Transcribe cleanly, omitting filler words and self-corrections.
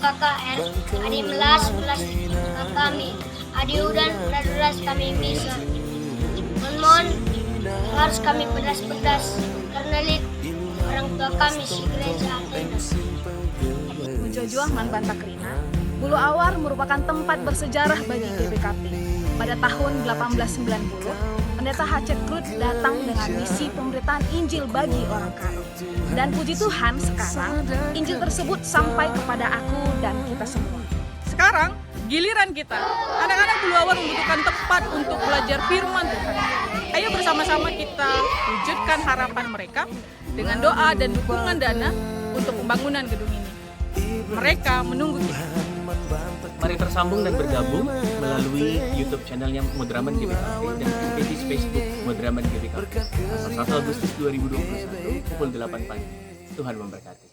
KKN, Adi melas kami, Adi udan beras kami bisa. Mohon harus kami pedas karena orang tua kami si gereja Athena. Mujojuang Man Bantakrina, Bulu Awar merupakan tempat bersejarah bagi GBKP. Pada tahun 1890, Pendeta H.C. Krut datang dengan misi pemberitaan Injil bagi orang Karo. Dan puji Tuhan sekarang Injil tersebut sampai kepada aku dan kita semua. Sekarang giliran kita. Anak-anak Bulu Awar membutuhkan tempat untuk belajar firman Tuhan. Ayo bersama-sama kita wujudkan harapan mereka dengan doa dan dukungan dana untuk pembangunan gedung ini. Mereka menunggu kita. Mari tersambung dan bergabung melalui YouTube channelnya Mudraman GBKP dan page Facebook Mudraman GBKP. Tanggal 1 Agustus 2021 pukul 8 pagi. Tuhan memberkati.